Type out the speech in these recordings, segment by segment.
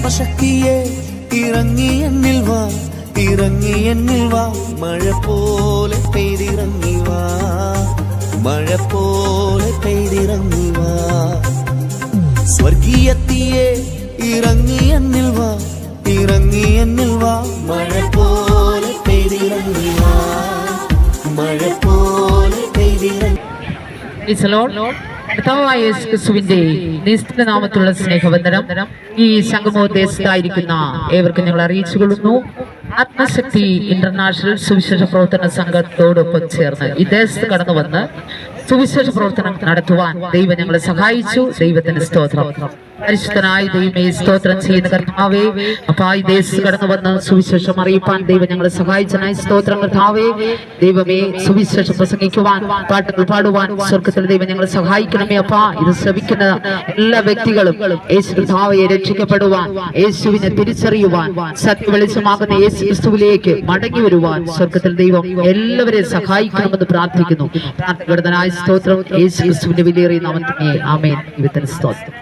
ആത്മശക്തിയെ ഇറങ്ങി എന്നിൽ വാ, ഇറങ്ങി എന്നിൽ വാ, മഴ പോലെ പെയ്തിറങ്ങി വാ, മഴ പോലെ പെയ്തിറങ്ങി വാ. സ്വർഗീയത്തിയെ ഇറങ്ങി എന്നിൽ വാ, ഇറങ്ങി എന്നിൽ വാ, മഴ പോലെ പെയ്തിറങ്ങി വാ, മഴ പോലെ പെയ്തിറങ്ങി. കർത്താവായ യേശുക്രിസ്തുവിന്റെ നിസ്തുല നാമത്തിലുള്ള സ്നേഹവന്ദനം ഈ സംഗമോദ്ദേശത്തായിരിക്കുന്ന ഏവർക്കും ഞങ്ങൾ അറിയിച്ചുകൊള്ളുന്നു. ആത്മശക്തി ഇന്റർനാഷണൽ സുവിശേഷ പ്രവർത്തന സംഘത്തോടൊപ്പം ചേർന്ന് ഈ ദേശത്ത് കടന്നു വന്ന് സുവിശേഷ പ്രവർത്തനം നടത്തുവാൻ ദൈവം ഞങ്ങളെ സഹായിച്ചു. ദൈവത്തിന് സ്തോത്രം. പരിശുദ്ധനായ ദൈവമേ സ്തോത്രം ചെയ്യുന്ന കർത്താവേ, അപ്പാ ഈ ദേശത്ത് കടന്നു വന്ന് സുവിശേഷം അറിയിപ്പാൻ ദൈവം ഞങ്ങളെ സഹായിച്ചനായി സ്തോത്രം കർത്താവേ. ദൈവമേ സുവിശേഷം പ്രസംഗിക്കുവാൻ, പാട്ടുകൾ പാടുവാൻ സ്വർഗത്തിൽ ദൈവം ഞങ്ങളെ സഹായിക്കണമേ. അപ്പാ ഇത് ശ്രമിക്കുന്ന എല്ലാ വ്യക്തികളും യേശു കർത്താവെ രക്ഷിക്കപ്പെടുവാൻ, യേശുവിനെ തിരിച്ചറിയുവാൻ, സത്യവെളിച്ചമാകുന്ന യേശു ക്രിസ്തുവിലേക്ക് മടങ്ങി വരുവാൻ സ്വർഗത്തിൽ ദൈവം എല്ലാവരെയും സഹായിക്കണമെന്ന് പ്രാർത്ഥിക്കുന്നു. പ്രാർത്ഥിക്കുന്നതിനായ സ്തോത്രം യേശു ക്രിസ്തുവിന്റെ വിലയേറിയ നാമത്തിനെ ആമേൻ. ദൈവത്തിന് സ്തോത്രം.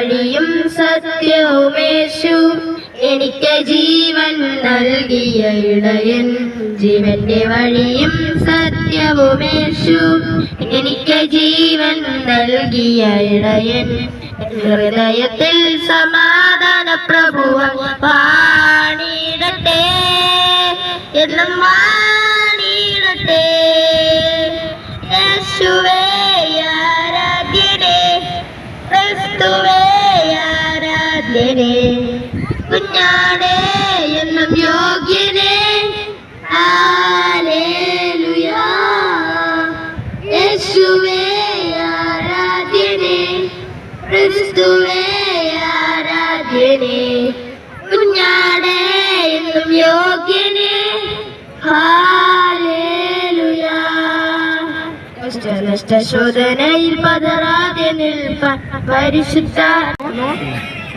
വഴിയും സത്യവുമേശു എനിക്ക് ജീവൻ നൽകിയ ഇടയൻ ജീവന്റെ വഴിയും സത്യവുമേശു എനിക്ക് ജീവൻ നൽകിയ ഇടയൻ ഹൃദയത്തിൽ സമാധാന പ്രഭുവ വാണിടട്ടെ എന്നും വാണിടട്ടെ യേശുവേ ആരാധ്യനേ ക്രിസ്തുവേ ആരാധ്യനേ കുഞ്ഞാടേ എന്നും യോഗ്യനേ ഹല്ലേലൂയാ യേശുവേ ആരാധ്യനേ ക്രിസ്തുവേ ആരാധ്യനേ കുഞ്ഞാടേ എന്നും യോഗ്യനേ ഹല്ലേലൂയാ ശോധനയിൽ പതറാതെ നിൽപ്പാൻ പരിശുദ്ധ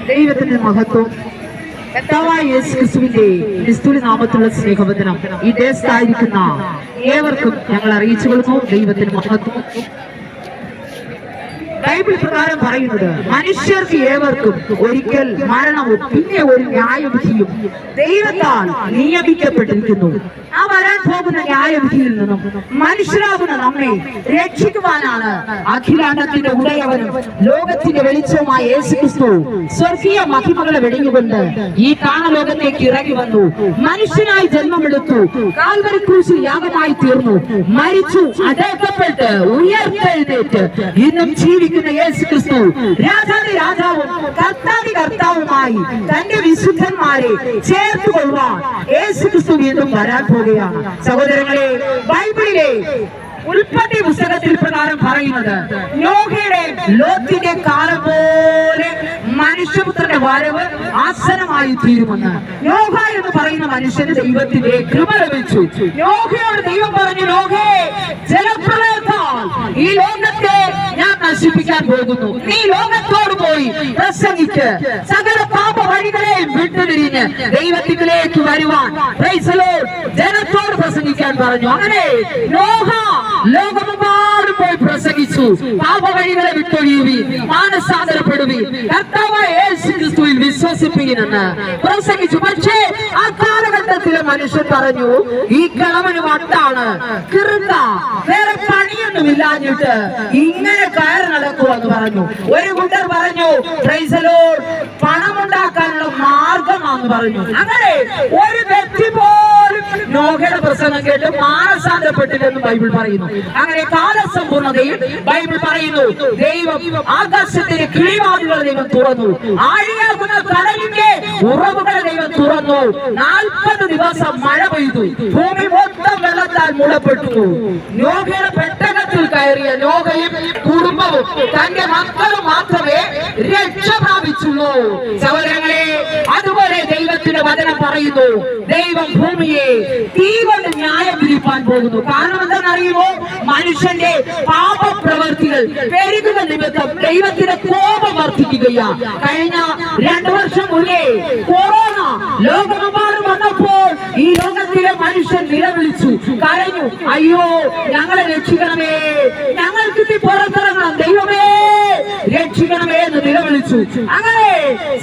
ദൈവത്തിന്റെ മഹത്വം കർത്താവായ യേശു ക്രിസ്തുവിന്റെ നിസ്തുല നാമത്തിലുള്ള സ്നേഹവന്ദനം ഈ ദേശത്തായിരിക്കുന്ന ഏവർക്കും ഞങ്ങൾ അറിയിച്ചു കൊടുക്കുന്നു. ദൈവത്തിന് മഹത്വം. ബൈബിൾ പ്രകാരം പറയുന്നത് മനുഷ്യർക്ക് ഏവർക്കും ഒരിക്കൽ മരണവും പിന്നെ ഒരു ന്യായവിധിയും ദൈവത്താൽ നിയമിക്കപ്പെട്ടിരിക്കുന്നു. ആ വരാൻ പോകുന്ന ന്യായവിധിയിൽ നിന്നും മനുഷ്യരാകുന്ന നമ്മെ രക്ഷിക്കുവാനാണ് അഖിലാണ്ടത്തിന്റെ ഉടയവനും ലോകത്തിന്റെ വെളിച്ചവുമായ യേശുക്രിസ്തു സ്വർഗീയ മഹിമകളെ വെടിഞ്ഞുകൊണ്ട് ഈ കാലലോകത്തേക്ക് ഇറങ്ങി വന്നു. മനുഷ്യനായി ജന്മമെടുത്തു. കാൽവരി ക്രൂശിൽ യാഗമായി തീർന്നു. മരിച്ചു, അടക്കപ്പെട്ട് ഉയർത്തെഴുന്നേറ്റ് ഇന്നും ജീവിക്കുന്ന യേശുക്രിസ്തു രാജാതി രാജാവും കർത്താതി കർത്താവുമായി തന്റെ വിശുദ്ധന്മാരെ ചേർത്തുകൊള്ളുവാൻ യേശുക്രിസ്തു വീണ്ടും വരാൻ പോകുകയാണ്. സഹോദരങ്ങളെ, ബൈബിളിലെ ഉൽപ്പത്തി പുസ്തകത്തിൽ പ്രകാരം പറയുന്നത് നോഹയുടെ ലോത്തിന്റെ കാലം പോലെ മനുഷ്യപുത്രന്റെ വരവ് ആസന്നമായി തീരുമെന്ന്. നോഹ എന്ന് പറയുന്ന മനുഷ്യന് ദൈവത്തിന്റെ കൃപ ലഭിച്ചു. നോഹയോട് ദൈവം പറഞ്ഞു, നോഹേ, ജലപ്രളയത്താൽ ഈ ലോകത്തെ ഞാൻ നശിപ്പിക്കാൻ പോകുന്നു. നീ ലോകത്തോട് പോയി പ്രസംഗിക്ക്, സകല പാപ വഴികളെയും വിട്ടുതിരിഞ്ഞ് ദൈവത്തിലേക്ക് വരുവാൻ ജനത്തോട് പ്രസംഗിക്കാൻ പറഞ്ഞു. അങ്ങനെ നോഹ ലോകമെമ്പാടും പോയി പ്രസംഗിച്ചു. പാപവഴികളെ വിട്ടൊഴിയുവി, മാനസാന്തരപ്പെടുവി, കർത്താവായ യേശുക്രിസ്തുവിൽ വിശ്വസിപ്പിക്കുമെന്ന് പ്രസംഗിച്ചു. പക്ഷേ ആ കാലഘട്ടത്തിലെ മനുഷ്യൻ പറഞ്ഞു, ഈ കിളവന് വട്ടാണ്, കിറുക്ക, വേറെ പണിയൊന്നും ഇല്ലാഞ്ഞിട്ട് ഇങ്ങനെ കയറി നടക്കുമെന്ന് പറഞ്ഞു. ഒരു കൂട്ടർ പറഞ്ഞു, പ്രൈസ് ദി ലോർഡ്, പണമുണ്ടാക്കാനുള്ള മാർഗമാണെന്ന് പറഞ്ഞു. അങ്ങനെ ഒരു വ്യക്തി പോലും നോഹയുടെ പ്രസംഗം കേട്ട് മാനസാന്തരപ്പെട്ടില്ലെന്ന് ബൈബിൾ പറയുന്നു. അങ്ങനെ കാലസമ്പൂർണതയിൽ ബൈബിൾ പറയുന്നു, ദൈവം ആകാശത്തിന്റെ കിളിവാതിലുകൾ ദൈവം തുറന്നു, ആഴിയാകുന്ന കടലിന്റെ ഉറവുകളെ ദൈവം തുറന്നു. 40 ദിവസം മഴ പെയ്തു. ഭൂമി മൊത്തം വെള്ളത്താൽ മൂടപ്പെട്ടു. നോഹയുടെ പെട്ടകത്തിൽ കയറിയ നോഹയും കുടുംബവും തന്റെ മക്കളും മാത്രമേ രക്ഷ പ്രാപിച്ചുള്ളൂ. സഹോദരങ്ങളെ, അതുപോലെ ദൈവത്തിന്റെ വചനം പറയുന്നു, ദൈവം ഭൂമിയെ തീ കൊണ്ട് ന്യായം വിധിപ്പാൻ പോകുന്നു. കാരണം എന്താണെന്നറിയുമോ? മനുഷ്യന്റെ പാപപ്രവർത്തികൾ പെരുകുന്ന നിമിത്തം ദൈവത്തിന്റെ കോപം വർദ്ധിക്കുകയാ. കഴിഞ്ഞ 2 വർഷം മുന്നേ കൊറോണ ലോകമെമ്പാടും വന്നപ്പോൾ ഈ ലോകത്തിലെ മനുഷ്യൻ നിലവിളിച്ചു, കരഞ്ഞു, അയ്യോ ഞങ്ങളെ രക്ഷിക്കണമേ, ഞങ്ങൾക്ക് ഇനി പുറത്തിറങ്ങണം, ദൈവമേ രക്ഷിക്കണമേ എന്ന് നിലവിളിച്ചു. അങ്ങനെ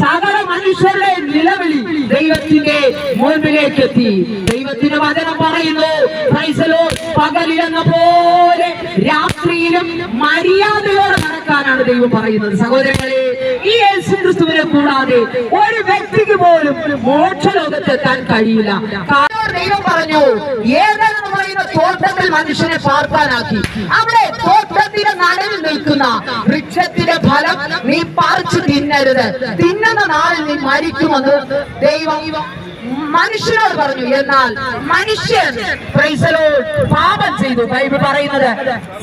സകല മനുഷ്യരുടെ നിലവിളി ദൈവത്തിന്റെ മുൻപിലേക്ക് എത്തി. ദൈവത്തിന്റെ വചനം പറയുന്നു, പ്രൈസ് ദി ലോർഡ്, പകലിലെന്ന പോലെ രാത്രിയിലും മര്യാദയോടെ നടക്കാനാണ് ദൈവം പറയുന്നത്. സഹോദരങ്ങളെ, ഈ യേശുക്രിസ്തുവിനെ കൂടാതെ ഒരു വ്യക്തിക്ക് പോലും മോക്ഷലോകത്തെത്താൻ കഴിയില്ല. ദൈവം പറഞ്ഞു, ഏതെന്ന് പറയുന്ന തോട്ടത്തിൽ മനുഷ്യനെ പാർപ്പാനാക്കി. അവിടെ തോട്ടത്തിന്റെ നടുവിൽ നിൽക്കുന്ന വൃക്ഷത്തിന്റെ ഫലം നീ പറിച്ചു തിന്നരുത്, തിന്നുന്ന നാളിൽ നീ മരിക്കുമെന്ന് ദൈവം മനുഷ്യനോട് പറഞ്ഞു. എന്നാൽ മനുഷ്യൻ പ്രൈസ് ദി ലോർഡ് പാപം ചെയ്തു. ബൈബിൾ പറയുന്നത്,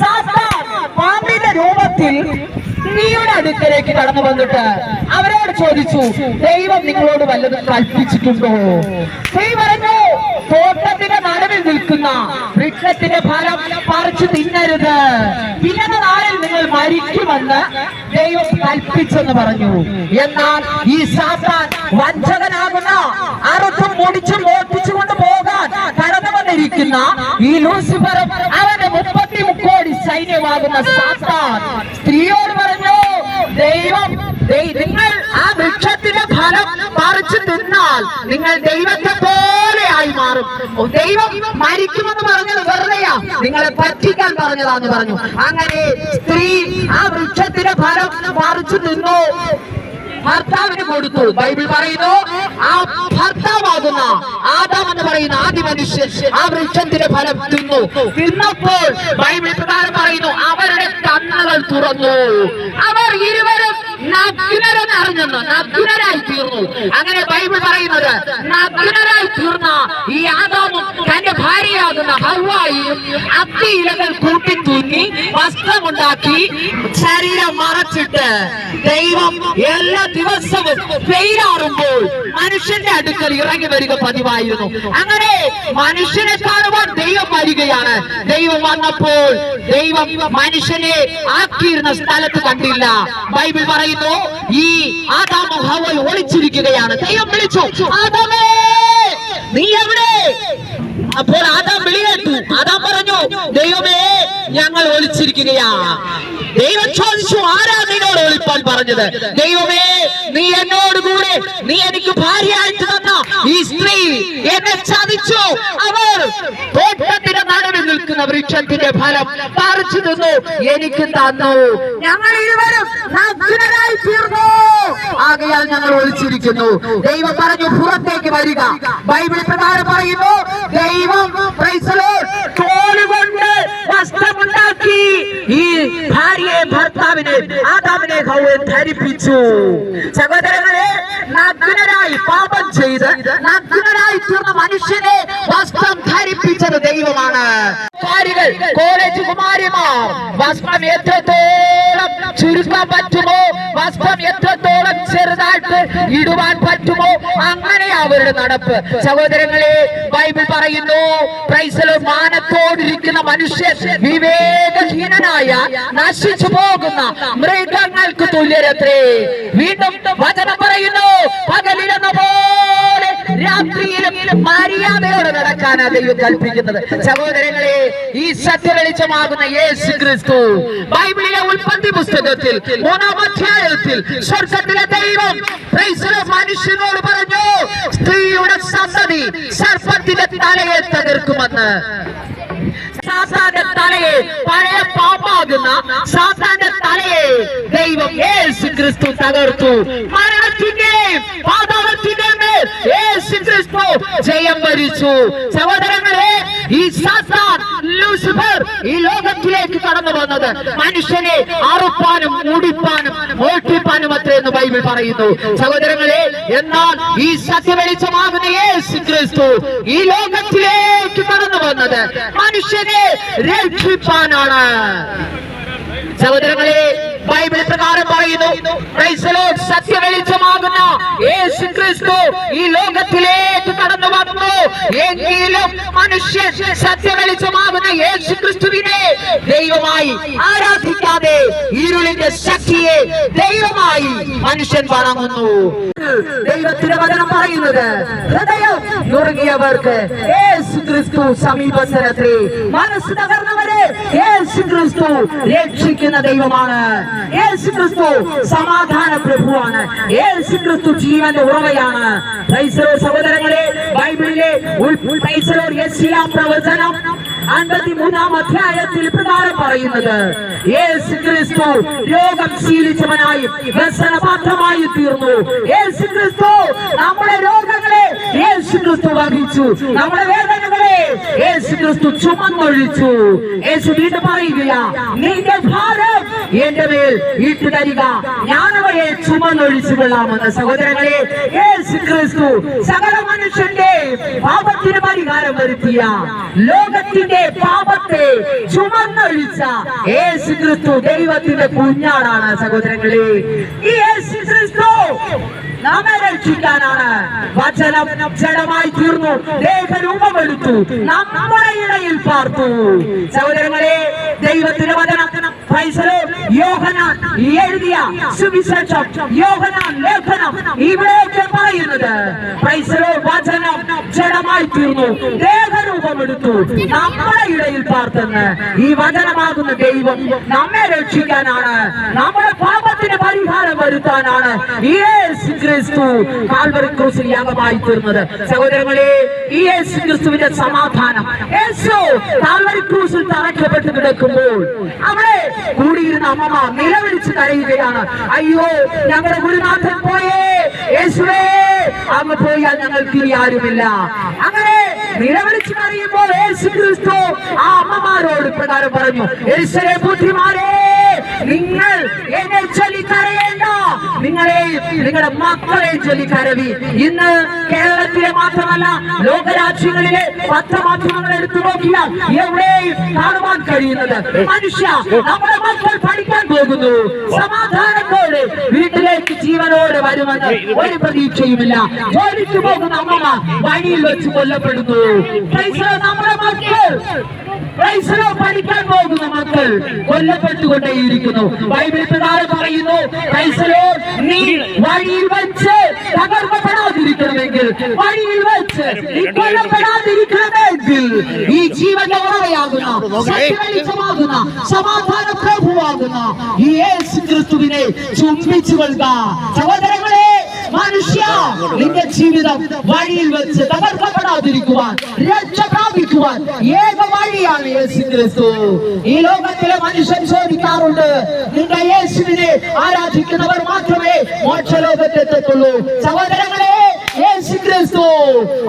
സാത്താൻ പാമ്പിന്റെ രൂപത്തിൽ സ്ത്രീയുടെ അടുക്കലേക്ക് കടന്നു വന്നിട്ട് അവരോട് ചോദിച്ചു, ദൈവം നിങ്ങളോട് വല്ലതും കൽപ്പിച്ചിട്ടുണ്ടോ? സ്ത്രീ പറഞ്ഞു, തോട്ടത്തിന്റെ നടുവിൽ നിൽക്കുന്ന വൃക്ഷത്തിന്റെ ഫലം പറിച്ചു തിന്നരുത്, പിന്നെ നാളിൽ നിങ്ങൾ മരിക്കുമെന്ന് ദൈവം കൽപ്പിച്ചെന്ന് പറഞ്ഞു. എന്നാൽ ഈ സാത്താൻ വഞ്ചകനാകുന്ന, അറുത്തും മുടിച്ചും മോഷ്ടിച്ചുകൊണ്ട് പോകാൻ കടന്നു വന്നിരിക്കുന്ന ഈ ലൂസിഫറും അവന്റെ 33 കോടി സൈന്യമാകുന്ന സാത്താൻ സ്ത്രീയോട് പറഞ്ഞു, ദൈവം നിങ്ങൾ ആ വൃക്ഷത്തിന്റെ ഫലം പറിച്ചു തിന്നാൽ നിങ്ങൾ ദൈവത്തെ പോലെയായി മാറും. ദൈവം മരിക്കുമെന്ന് പറഞ്ഞത് വെറുതെയാ, നിങ്ങളെ പറ്റിക്കാൻ പറഞ്ഞതാന്ന് പറഞ്ഞു. അങ്ങനെ സ്ത്രീ ആ വൃക്ഷത്തിന്റെ ഫലം പറിച്ചു തിന്നു, ഭർത്താവിന് കൊടുത്തു. ബൈബിൾ പറയുന്നു ആ ഭർത്താവാകുന്ന ആദാം എന്ന് പറയുന്ന ആദ്യ മനുഷ്യൻ ആ വൃക്ഷത്തിന്റെ ഫലം തിന്നപ്പോൾ ബൈബിൾ പ്രകാരം പറയുന്നു അവരുടെ കണ്ണുകൾ തുറന്നു. അവർ ഇരുവരും നഗ്നരെന്ന് അറിഞ്ഞെന്ന്, നഗ്നരായി തീർന്നു. അങ്ങനെ ബൈബിൾ പറയുന്നത് നഗ്നരായി തീർന്ന ഈ ആദാമും തന്റെ ഭാര്യയാകുന്ന ഹവ്വായും അത്തിയിലകൾ കൂട്ടി തൂങ്ങി വസ്ത്രമുണ്ടാക്കി ശരീരം മറച്ചിട്ട് ദൈവം എല്ലാ ദിവസവും വെയിലാറുമ്പോൾ മനുഷ്യന്റെ അടുക്കൽ ഇറങ്ങി വരിക പതിവായിരുന്നു. അങ്ങനെ മനുഷ്യനെ കാണുവാൻ ദൈവം വരികയാണ്. ദൈവം വന്നപ്പോൾ ദൈവം മനുഷ്യനെ ആക്കിയിരുന്ന സ്ഥലത്ത് കണ്ടില്ല. ബൈബിൾ പറയുന്നു ഈ ആദാമും ഹവ്വയും ഒളിച്ചിരിക്കുകയാണ്. ദൈവം വിളിച്ചു, ആദാമേ നീ എവിടെ? അപ്പോൾ ആദാം വിളി കേട്ടു. ആദാം പറഞ്ഞു, ദൈവമേ ഞങ്ങൾ ഒളിച്ചിരിക്കുകയാ. ദൈവം ചോദിച്ചു, ആരാ നിന്നോട് ഒളിപ്പാൻ പറഞ്ഞത്? ദൈവമേ നീ എന്നോടുകൂടെ നീ എനിക്ക് ഭാര്യയായിട്ട് തന്ന ഈ സ്ത്രീ എന്നെ ചതിച്ചു. അവർ തോട്ടത്തിന്റെ നടുവിൽ നിൽക്കുന്ന വൃക്ഷത്തിന്റെ ഫലം പറിച്ചു തിന്നു, എനിക്ക് തന്നു. ഞങ്ങൾ ഇരുവരും നഗ്നരായി തീർന്നു, ആകയാൽ ഞങ്ങൾ ഒളിച്ചിരിക്കുന്നു. ദൈവം പറഞ്ഞു, പുറത്തേക്ക് വരിക. ബൈബിൾ പ്രകാരം പറയുന്നു ദൈവം തോലുകൊണ്ട് വസ്ത്രമുണ്ടാക്കി ഈ ഭാര്യയെ ഭർത്താവിനെ ആദാമിനെ ഹവ്വയെ ധരിപ്പിച്ചു. സഹോദരങ്ങളെ, നഗ്നരായി പാപം ചെയ്ത് നഗ്നരായി തീർന്ന മനുഷ്യനെ വസ്ത്രം ധരിപ്പിച്ചത് ദൈവമാണ്. കോളേജ് കുമാരിമാർ വസ്ത്രം എത്രത്തോളം ചുരുക്കാൻ പറ്റുമോ, വസ്ത്രം എത്രത്തോളം ചെറുതായിട്ട് ഇടുവാൻ പറ്റുമോ അങ്ങനെ അവരുടെ നടപ്പ്. സഹോദരങ്ങളെ, ബൈബിൾ പറയുന്നു മാനത്തോടിരിക്കുന്ന മനുഷ്യൻ വിവേകഹീനനായ നശിച്ചു പോകുന്ന മൃഗങ്ങൾക്ക് തുല്യരത്രേ. വീണ്ടും വചനം പറയുന്നു പകലിലെന്ന പോലെ രാത്രിയിലും മര്യാദയോടെ നടക്കാനാണ് ദൈവം കൽപ്പിക്കുന്നത്. സഹോദരങ്ങളെ, ഈ സത്യവെളിച്ചമാകുന്ന യേശു ക്രിസ്തു ബൈബിളിലെ ഉൽപ്പത്തി പുസ്തകത്തിൽ 3-ാം അധ്യായത്തിൽ സ്വർഗ്ഗത്തിലെ ദൈവം മനുഷ്യനോട് പറഞ്ഞു, സ്ത്രീയുടെ സന്തതി സർപ്പത്തിന്റെ തലയെ തകർക്കുമെന്ന്. സാത്താന്റെ തലയെ, പഴയ പാമ്പാകുന്ന സാത്താന്റെ തലയെ ദൈവം യേശു ക്രിസ്തു തകർത്തു. മരണത്തിന്റെയും പാതാളത്തിന്റെയും മേൽ യേശു ക്രിസ്തു ജയം വരിച്ചു. സഹോദരങ്ങളെ, ഈ സാത്താൻ ലൂസിഫർ ഈ ലോകത്തിലേക്ക് കടന്നു വന്നത് മനുഷ്യനെ അറുപ്പാനും മുടിപ്പാനും മോഷ്ടിപ്പാനും അത്രേ എന്ന് ബൈബിൾ പറയുന്നു. സഹോദരങ്ങളെ, എന്നാൽ ഈ സത്യവെളിച്ചമാകുന്ന യേശു ക്രിസ്തു ഈ ലോകത്തിലേക്ക് കടന്നു വന്നത് മനുഷ്യനെ രക്ഷിപ്പാനാണ്. സഹോദരങ്ങളെ, ബൈബിൾ പ്രകാരം പറയുന്നു സത്യവെളിച്ചമാകുന്ന യേശു ക്രിസ്തു ഈ ലോകത്തിലേക്ക് കടന്നു വന്നു. എങ്കിലും മനുഷ്യൻ സത്യവെളിച്ചമാകുന്ന യേശു ക്രിസ്തുവിനെ ദൈവമായി ആരാധിക്കാതെ ഇരുളിന്റെ ശക്തിയെ ദൈവമായി മനുഷ്യൻ വണങ്ങുന്നു. ദൈവത്തിന്റെ വചനം പറയുന്നത് ഹൃദയം നുറുങ്ങിയവർക്ക് യേശു ക്രിസ്തു സമീപസ്ഥനത്രേ. മനസ്സ് തകർന്നവരെ യേശു ക്രിസ്തു രക്ഷിക്കുന്ന ദൈവമാണ്. യേശു ക്രിസ്തു സമാധാന പ്രഭുവാണ്. യേശു ക്രിസ്തു ജീവന്റെ ഉറവയാണ്. സഹോദരങ്ങളെ, ബൈബിളിലെ യെശയ്യാ പ്രവചനം 53-ാം അധ്യായത്തിൽ പ്രകാരം പറയുന്നത് യേശു ക്രിസ്തു രോഗം ശീലിച്ചവനായി വ്യസനപാത്രമായി തീർന്നു. യേശു ക്രിസ്തു നമ്മുടെ രോഗങ്ങളെ യേശു ക്രിസ്തു വഹിച്ചു. നമ്മുടെ വേദനകളെ യേശു ക്രിസ്തു ചുമന്നൊഴിച്ചു. യേശു വീണ്ടും പറയുകയാ, നിന്റെ ഭാരം എന്റെ മേൽ ഇട്ടു തരിക, ഞാനവയെ ചുമന്നൊഴിച്ചു കൊള്ളാമെന്ന്. സഹോദരങ്ങളെ, യേശു ക്രിസ്തു സകല മനുഷ്യന്റെ പാപത്തിന് പരിഹാരം വരുത്തിയ, ലോകത്തിന്റെ പാപത്തെ ചുമന്നൊഴിച്ച യേശു ക്രിസ്തു ദൈവത്തിന്റെ കുഞ്ഞാടാണ്. സഹോദരങ്ങളെ, ഈ യേശു ക്രിസ്തു നമ്മെ രക്ഷിക്കാനാണ്. വചനം ജഡമായി തീർന്നു, ദേഹരൂപമെടുത്തു, നമ്മുടെ ഇടയിൽ പാർത്തു. സഹോദരങ്ങളെ, ദൈവത്തിന്റെ വചനം യോഹന്നാൻ എഴുതിയ സുവിശേഷം, യോഹന്നാൻ ലേഖനം ഇവിടെയൊക്കെ പറയുന്നത് വചനം ജഡമായി തീർന്നു, ദേഹരൂപമെടുത്തു, നമ്മുടെ ഇടയിൽ പാർത്തെന്ന്. ഈ വചനമാകുന്ന ദൈവം നമ്മെ രക്ഷിക്കാനാണ്, നമ്മുടെ പാപത്തിന് പരിഹാരം വരുത്തി രക്ഷപ്പെടുത്താനാണ് യേശു ക്രിസ്തു കാൽവറി ക്രൂസിൽ യാഗമായി തീർന്നത്. സഹോദരങ്ങളെ, ഈ യേശു ക്രിസ്തുവിന്റെ സമാധാനം യേശു കാൽവറി ക്രൂസിൽ തറയ്ക്കപ്പെട്ട് കിടക്കുമ്പോൾ അവിടെ കൂടിയിരുന്ന അമ്മ നിലവിളിച്ച് കരയുകയാണ്. അയ്യോ, ഞങ്ങളുടെ ഗുരുനാഥൻ പോയേ, യേശുവേ അങ്ങ് പോയാൽ ഞങ്ങൾക്ക് ഇനി ആരുമില്ല. അങ്ങനെ നിലവിളിച്ച് കരയുമ്പോൾ യേശു ക്രിസ്തു ആ അമ്മമാരോട് പ്രകാരം പറഞ്ഞു, യേശുവേ ബുദ്ധിമാരെ, നിങ്ങൾ എന്നെ ചൊല്ലി കരയേണ്ട, നിങ്ങളെ നിങ്ങളുടെ മക്കളെ ചൊല്ലി കരവി. ഇന്ന് കേരളത്തിലെ മാത്രമല്ല ലോകരാജ്യങ്ങളിലെ പത്രമാധ്യമങ്ങൾ എടുത്തു നോക്കിയാൽ എവിടെയും കാണുവാൻ കഴിയുന്നത് മനുഷ്യ നമ്മുടെ മക്കൾ പഠിക്കാൻ പോകുന്നു, സമാധാനത്തോടെ വീട്ടിലേക്ക് ജീവനോടെ വരുമെന്ന് ഒരു പ്രതീക്ഷയുമില്ല. ജോലിക്ക് പോകുന്ന അമ്മ വഴിയിൽ വെച്ച് കൊല്ലപ്പെടുന്നു. നമ്മുടെ മക്കൾ പഠിക്കാൻ പോകുന്ന മക്കൾ കൊല്ലപ്പെട്ടുകൊണ്ടേയിരിക്കുന്നു. ബൈബിൾ പ്രകാരം പറയുന്നു, നീ വഴിയിൽ വെച്ച് തകർക്കപ്പെടാതിരിക്കണമെങ്കിൽ, വഴിയിൽ വെച്ച് നീ കൊല്ലപ്പെടാതിരിക്കണമെങ്കിൽ ഈ ജീവന്റെ ഉറവയാകുന്ന സത്യവെളിച്ചമാകുന്ന സമാധാന പ്രഭുവാകുന്ന ഈ യേശു ക്രിസ്തുവിനെ ചുംബിച്ചു കൊള്ളുക. സഹോദരങ്ങളെ, മനുഷ്യ നിന്റെ ജീവിതം വഴിയിൽ വെച്ച് തകർക്കപ്പെടാതിരിക്കുവാൻ, രക്ഷ പ്രാപിക്കുവാൻ ഏക വഴിയാണ് യേശു ക്രിസ്തു. ഈ ലോകത്തിലെ മനുഷ്യൻ ചോദിക്കാറുണ്ട്, നിന്റെ യേശുവിനെ ആരാധിക്കുന്നവർ മാത്രമേ മോക്ഷലോകത്തെത്തുള്ളൂ. സഹോദരങ്ങളെ, യേശു ക്രിസ്തു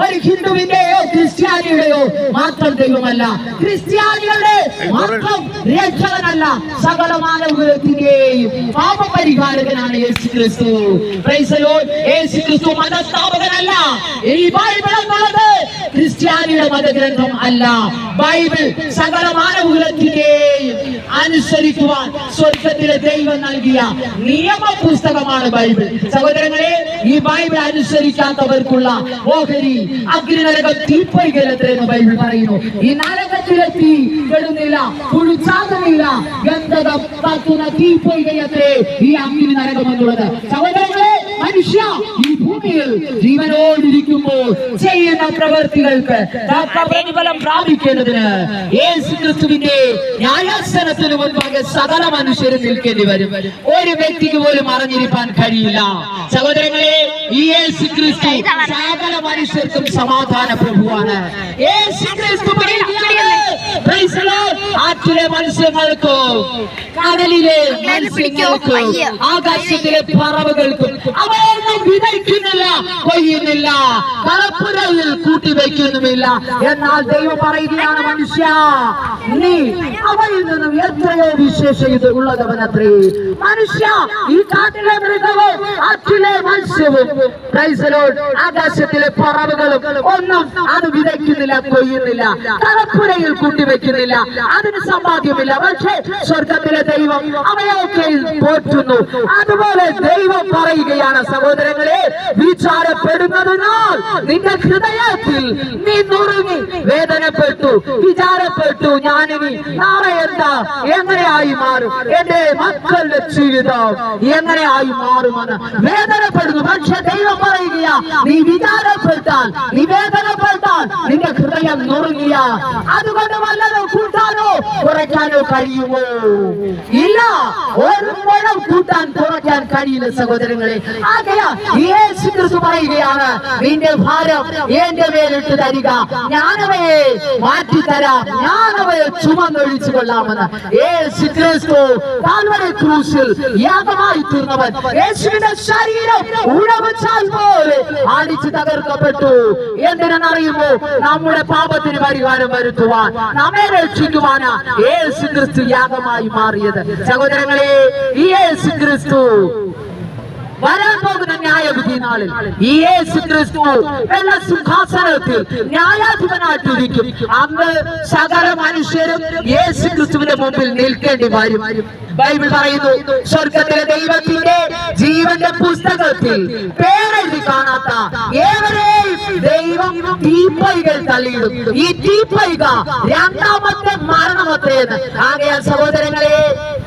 ഒരു ഹിന്ദുവിന്റെയോ ക്രിസ്ത്യാനിയുടെയോ മാത്രം ദൈവമല്ല, ക്രിസ്ത്യാനികളുടെ മാത്രം രക്ഷകനല്ല, സകല മാനവകുലത്തിന്റെയും പാപപരിഹാരകനാണ് യേശു ക്രിസ്തു. Praise the Lord. യേശു ക്രിസ്തു മതസ്ഥാപകനല്ല. ഈ ബൈബിൾ എന്നുള്ളത് ക്രിസ്ത്യാനിയുടെ മതഗ്രന്ഥം അല്ല. ബൈബിൾ സകല മാനവകുലത്തിന്റെയും അനുസരിക്കുവാൻ സ്വർഗത്തിലെ ദൈവം നൽകിയ നിയമ പുസ്തകമാണ് ബൈബിൾ. സഹോദരങ്ങളെ, ഈ ബൈബിൾ അനുസരിക്കാത്തവർക്കുള്ള ഓഹരി അഗ്നിനരകം തീപ്പൊയ്കയിലെന്ന് ബൈബിൾ പറയുന്നു. ഈ നരകത്തിലെത്തി പെടുന്നില്ല, കുളിച്ചാകുന്നില്ല, ഗന്ധകം കത്തുന്ന തീപ്പൊയ്കയത്രേ ഈ അഗ്നി നരകം എന്നുള്ളത്. സഹോദരങ്ങളെ, മനുഷ്യ ഈ ഭൂമിയിൽ ജീവനോടിരിക്കുമ്പോൾ ചെയ്യുന്ന പ്രവൃത്തികൾക്ക് പ്രതിഫലം പ്രാപിക്കേണ്ടതിന് യേശു ക്രിസ്തുവിന്റെ ന്യായാസനത്തിന് മുൻപാകെ സകല മനുഷ്യരും നിൽക്കേണ്ടി വരും. ഒരു വ്യക്തിക്ക് പോലും അറിഞ്ഞിരിക്കാൻ കഴിയില്ല. സഹോദരങ്ങളെ, ഈ യേശു ക്രിസ്തു സകല മനുഷ്യർക്കും സമാധാന പ്രഭുവാണ്. യേശു ക്രിസ്തു ആറ്റിലെ മത്സ്യങ്ങൾക്കും കടലിലെ മത്സ്യങ്ങൾക്കും ആകാശത്തിലെ പറവകൾക്കും അവയൊന്നും വിതയ്ക്കുന്നില്ല, കൊയ്യുന്നില്ല, കളപ്പുരയിൽ കൂട്ടിവെക്കുന്നുമില്ല. എന്നാൽ ദൈവം പറയുകയാണ്, മനുഷ്യ നീ അവയിൽ നിന്നും എത്രയോ വിശേഷത ഉള്ളതവനത്രേ. മനുഷ്യ ഈ കാട്ടിലെ മൃഗവും ആറ്റിലെ മത്സ്യവും ആകാശത്തിലെ പറവുകളും ഒന്നും അത് വിതയ്ക്കുന്നില്ല, കൊയ്യുന്നില്ല, കളപ്പുരയിൽ കൂട്ടിവെക്കുന്നില്ല, അതിന് സമ്പാദ്യമില്ല. പക്ഷേ സ്വർഗത്തിലെ ദൈവം അവയൊക്കെ പോറ്റുന്നു. അതുപോലെ ദൈവം പറയുകയാണ്, സഹോദരങ്ങളെ, വിചാരപ്പെടുന്നതിനാൽ നിന്റെ ഹൃദയത്തിൽ നീ നുറുങ്ങി വേദനപ്പെട്ടു, വിചാരപ്പെട്ടു, ഞാനിനി നാളെ എന്താ എങ്ങനെയായി മാറും, എന്റെ മക്കളുടെ ജീവിതം എങ്ങനെയായി മാറുമെന്ന് വേദനപ്പെടുന്നു. പക്ഷെ ദൈവം പറയുകയാ, നീ വിചാരപ്പെട്ടാൽ, നീ വേദനപ്പെട്ടാൽ നിന്റെ ഹൃദയം നുറുങ്ങിയ അതുകൊണ്ട് വല്ലതും കൂട്ടാനോ കുറയ്ക്കാനോ കഴിയുമോ? ഇല്ല, ഒരു മുഴം കൂട്ടാൻ കുറയ്ക്കാൻ കഴിയില്ല സഹോദരങ്ങളെ. ആകയാൽ യേശു ക്രിസ്തു പറയുകയാണ്, നിന്റെ ഭാരം എന്റെ മേലിട്ട് തരിക, ഞാനവയെ മാറ്റിത്തരാം, ഞാനവയെ ചുമന്നൊഴിച്ചു കൊള്ളാമെന്ന്. യേശു ക്രിസ്തു കാൽവരി ക്രൂശിൽ യാഗമായി തീർന്നവൻ. യേശുവിന്റെ ശരീരം ഉഴവച്ചാൽ പോലെ ആടിച്ചു തകർക്കപ്പെട്ടു. എന്തിനെന്നറിയുമോ? നമ്മുടെ പാപത്തിന് പരിഹാരം വരുത്തുവാൻ, നമ്മെ രക്ഷിക്കുവാനാ യേശു ക്രിസ്തു യാഗമായി മാറിയത്. സഹോദരങ്ങളെ, ഈ യേശു ക്രിസ്തു വരാൻ പോകുന്ന ന്യായവിധി നാളിൽ ഈ യേശു ക്രിസ്തു എല്ലാ സിംഹാസനത്തിൽ ന്യായാധിപനായിട്ടിരിക്കും. അന്ന് സകല മനുഷ്യരും യേശു ക്രിസ്തുവിന്റെ മുമ്പിൽ നിൽക്കേണ്ടി വരും. ബൈബിൾ പറയുന്നു, സ്വർഗത്തിലെ ദൈവത്തിന്റെ ജീവന്റെ പുസ്തകത്തിൽ പേരെഴുതി കാണാത്ത ഏവരെയും ദൈവം തീപ്പൈകൾ തള്ളിയിടും. ഈ തീപ്പൈക രണ്ടാമത്തെ മരണമത്തേന്ന്. ആകയാൽ സഹോദരങ്ങളെ,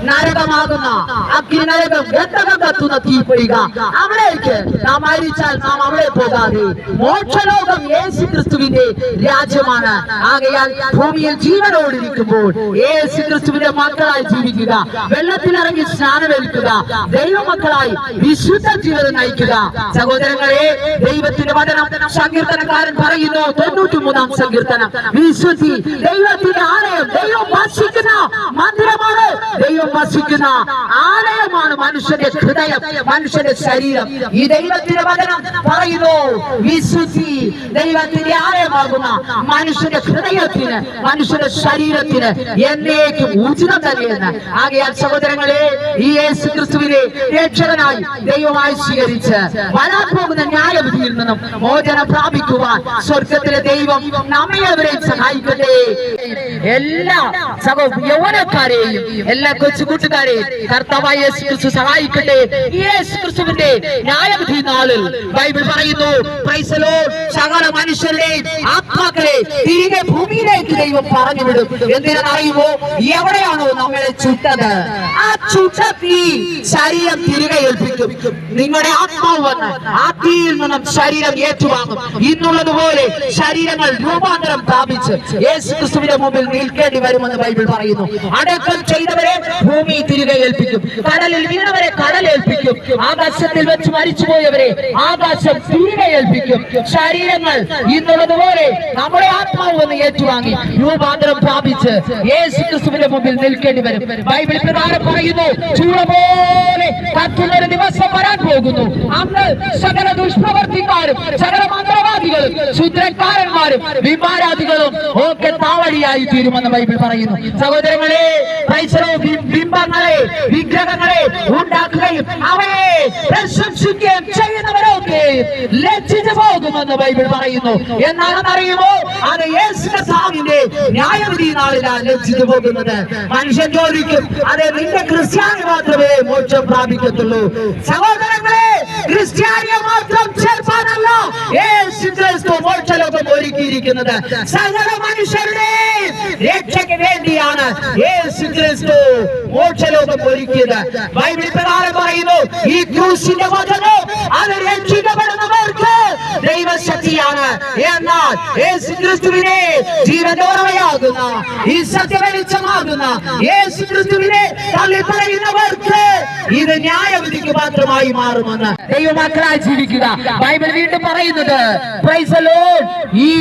നരകമാകുന്ന അഗ്നി നരകം ഗന്ധകം കത്തുന്ന തീപ്പൈക, അവിടേക്ക് നാം മരിച്ചാൽ നാം അവിടെ പോകാതെ മോക്ഷലോകം യേശു ക്രിസ്തുവിന്റെ രാജ്യമാണ്. ആകയാൽ ഭൂമിയിൽ ജീവനോടിരിക്കുമ്പോൾ യേശു ക്രിസ്തുവിന്റെ മക്കളായി ജീവിക്കുക, വെള്ളത്തിലിറങ്ങി സ്നാനമേൽക്കുക, ദൈവമക്കളായി വിശുദ്ധ ജീവിതം നയിക്കുക. സഹോദരങ്ങളെ, ദൈവത്തിന്റെ വചനം സങ്കീർത്തനക്കാരൻ പറയുന്നു, 93-ാം സങ്കീർത്തനം, വിശുദ്ധി ദൈവത്തിന്റെ ആലയം, ദൈവം വസിക്കുന്ന മന്ദിരമാണ്, ദൈവം വസിക്കുന്ന ആലയമാണ് മനുഷ്യന്റെ ഹൃദയം, മനുഷ്യന്റെ ശരീരം. ഈ ദൈവത്തിന്റെ വചനം പറയുന്നു, വിശുദ്ധി ദൈവത്തിന്റെ ആലയമാകുന്ന മനുഷ്യന്റെ ഹൃദയത്തിന്, മനുഷ്യന്റെ ശരീരത്തിന് എന്നേക്കും ഉചിതം തന്നെയെന്ന്. ആകയാൽ സഹോദരങ്ങളെ, ഈ യേശു ക്രിസ്തുവിനെ രക്ഷകനായി ദൈവമായി സ്വീകരിച്ച് വരാൻ പോകുന്ന ന്യായവിധിയിൽ നിന്നും മോചനം പ്രാപിക്കുവാൻ സ്വർഗത്തിലെ ദൈവം നമ്മയെവരെയും സഹായിക്കട്ടെ. എല്ലാ യൗവനക്കാരെയും എല്ലാ കൊച്ചുകൂട്ടുകാരെയും കർത്താവായ യേശു ക്രിസ്തു സഹായിക്കട്ടെ. ഈ യേശു ക്രിസ്തുവിന്റെ ന്യായവിധി നാളിൽ ബൈബിൾ പറയുന്നു, പ്രൈസ് ദി ലോർഡ്, സകല മനുഷ്യരുടെയും ആത്മാക്കളെ തിരികെ ഭൂമിയിലേക്ക് ദൈവം പറഞ്ഞുവിടും. എന്തിനറിയുമോ? എവിടെയാണോ നമ്മളെ ചുട്ടത്, ആ ചുട്ട തീ ശരീരം തിരികെ ഏൽപ്പിക്കും. നിങ്ങളുടെ ആത്മാവ് വന്ന് ആ തീയിൽ നിന്നും ശരീരം ഏറ്റുവാങ്ങും. ഇന്നുള്ളതുപോലെ ശരീരങ്ങൾ രൂപാന്തരം പ്രാപിച്ച് യേശു ക്രിസ്തുവിന്റെ മുമ്പിൽ നിൽക്കേണ്ടി വരുമെന്ന് ബൈബിൾ പറയുന്നു. അടക്കം ചെയ്തവരെ ഭൂമി തിരികെ ഏൽപ്പിക്കും, കടലിൽ വീണവരെ കടൽ ഏൽപ്പിക്കും, ആകാശത്തിൽ വെച്ച് മരിച്ചുപോയവരെ ആകാശം തിരികെ ഏൽപ്പിക്കും. ശരീരങ്ങൾ ഇന്നുള്ളതുപോലെ നമ്മുടെ ആത്മാവ് വന്ന് ഏറ്റുവാങ്ങി രൂപാന്തരം പ്രാപിച്ച് യേശു ക്രിസ്തുവിന്റെ മുമ്പിൽ നിൽക്കേണ്ടി വരും. ബൈബിൾ പ്രകാരം പറയുന്നു, ചൂള പോലെ കത്തുന്ന ഒരു ദിവസം വരാൻ പോകുന്നു. അന്ന് സകല ദുഷ്പ്രവർത്തിക്കാരും സകല മന്ത്രവാദികളും ശുദ്രക്കാരന്മാരും വിമാരാധികളും ഒക്കെ താവഴിയായി തീരുമെന്ന് ബൈബിൾ പറയുന്നു. സഹോദരങ്ങളെ, ബിംബങ്ങളെ വിഗ്രഹങ്ങളെ ഉണ്ടാക്കുകയും അവയെ പ്രശംസിക്കുകയും ചെയ്യുന്നവരൊക്കെ ലജ്ജിച്ചു പോകുമെന്ന് ബൈബിൾ പറയുന്നു. എന്നാണെന്നറിയുമോ? അത് യേശു കർത്താവിന്റെ ന്യായവിധി നാളിലാണ് ലജ്ജിച്ചു പോകുന്നത്. മനുഷ്യൻ ചോദിക്കും, അതെ, നിന്റെ ക്രിസ്ത്യാനി മാത്രമേ മോക്ഷം പ്രാപിക്കത്തുള്ളൂ. സഹോദരങ്ങളെ, ക്രിസ്ത്യാനിയെ മാത്രം ചേർപ്പാനല്ല യേശു ക്രിസ്തു മോക്ഷലോകം ഒരുക്കിയിരിക്കുന്നത്. സകല മനുഷ്യരുടെ രക്ഷയ്ക്ക് വേണ്ടിയാണ് യേശു ക്രിസ്തു മോക്ഷലോകം ഒരുക്കിയത്. ബൈബിൾ പ്രകാരം പറയുന്നു, ഈ ക്രൂശിന്റെ വചനം അത് രക്ഷിക്കപ്പെടുന്നവർക്ക് ദൈവശക്തിയാണ്. എന്നാൽ യേശു ക്രിസ്തുവിനെ ജീവനോർമ്മയാകുന്ന ഈ സത്യവെളിച്ചമാകുന്ന യേശു ക്രിസ്തുവിനെ തള്ളിപ്പറയുന്നവർക്ക് ഇത് ന്യായവിധിക്ക് മാത്രമായി മാറുമെന്ന്. ദൈവമക്കളായി ജീവിക്കുക. ബൈബിൾ വീണ്ടും പറയുന്നത്, പ്രൈസ് ദി ലോർഡ്, ഈ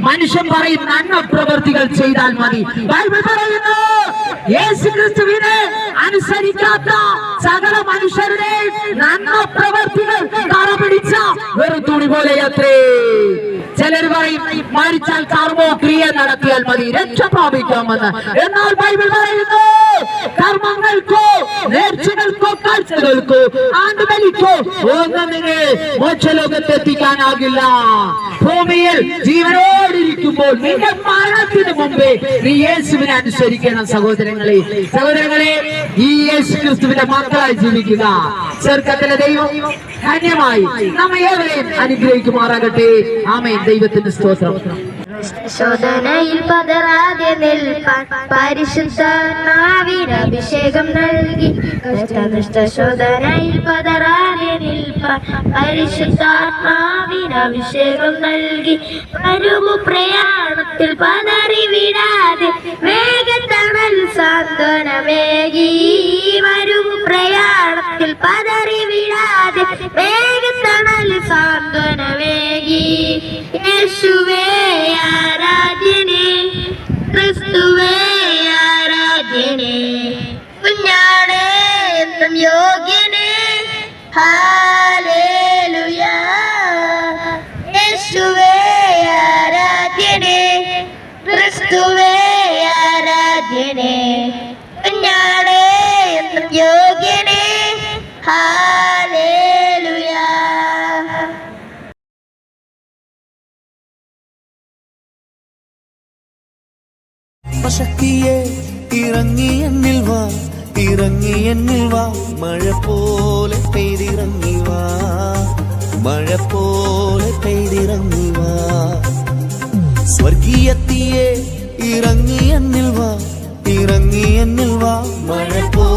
മനുഷ്യൻ പറയും നന്മ പ്രവൃത്തികൾ ചെയ്താൽ മതി. ബൈബിൾ പറയുന്നു, യേശു ക്രിസ്തുവിനെ അനുസരിക്കാത്ത സകല മനുഷ്യരുടെ നന്മ പ്രവൃത്തികൾ കറപിടിച്ച വെറും തുണി പോലെയത്രേ. ചിലർ പറയും, മരിച്ചാൽ കർമ്മോ ക്രിയ നടത്തിയാൽ മതി, രക്ഷ പ്രാപിക്കാമെന്ന്. എന്നാൽ ബൈബിൾ പറയുന്നു, കർമ്മങ്ങൾക്കോ നേർച്ചകൾക്കോ കാഴ്ചകൾക്കോ ആണ്ടുബലിക്കോ ഒന്നും നിന്നെ മോക്ഷലോകത്തെത്തിക്കാനാകില്ല. ഭൂമിയിൽ ജീവനോടിരിക്കുമ്പോൾ നിന്റെ മരണത്തിന് മുമ്പേ നീ യേശുവിനെ അനുസരിക്കണം. സഹോദരങ്ങളെ, ഈ യേശു ക്രിസ്തുവിന്റെ മക്കളായി ജീവിക്കുക. സ്വർഗ്ഗത്തിലെ ദൈവം ധന്യമായി നമ്മെ ഏവരെയും അനുഗ്രഹിക്കുമാറാകട്ടെ. ആമേൻ. ദൈവത്തിന്റെ സ്തോത്രം. ശോധനയിൽ പതറാതെ നിൽപ്പാൻ പരിശുദ്ധാത്മാവിന് അഭിഷേകം നൽകി. കഷ്ടനിഷ്ഠ ശോധനയിൽ പതറാതെ നിൽപ്പാൻ പരിശുദ്ധാത്മാവിന് അഭിഷേകം നൽകി. പരുമു പ്രയാണത്തിൽ പതറി വിടാതെ വേഗത്തണൽ സാന്ത്വനമേകി. വരുമു പ്രയാണത്തിൽ പതറി വിടാതെ വേഗത്തണൽ സാന്ത്വനമേകി. യേശുവേ ആരാധ്യനേ, ക്രിസ്തുവേ ആരാധ്യനേ, കുഞ്ഞാടേ എന്നും യോഗ്യനേ, ഹല്ലേലൂയ. യേശുവേ ആരാധ്യനേ, ക്രിസ്തുവേ ആരാധ്യനേ, കുഞ്ഞാടേ എന്നും യോഗ്യനേ, ഹല്ലേലൂയ. ശക്തിയെ ഇറങ്ങി എന്നിൽ വാ, ഇറങ്ങി എന്നിൽ വാ, മഴ പോലെ പെയ്തിറങ്ങി വാ, മഴ പോലെ പെയ്തിറങ്ങി വാ സ്വർഗീയത്തിയെ ഇറങ്ങി എന്നിൽ വാ മഴ പോ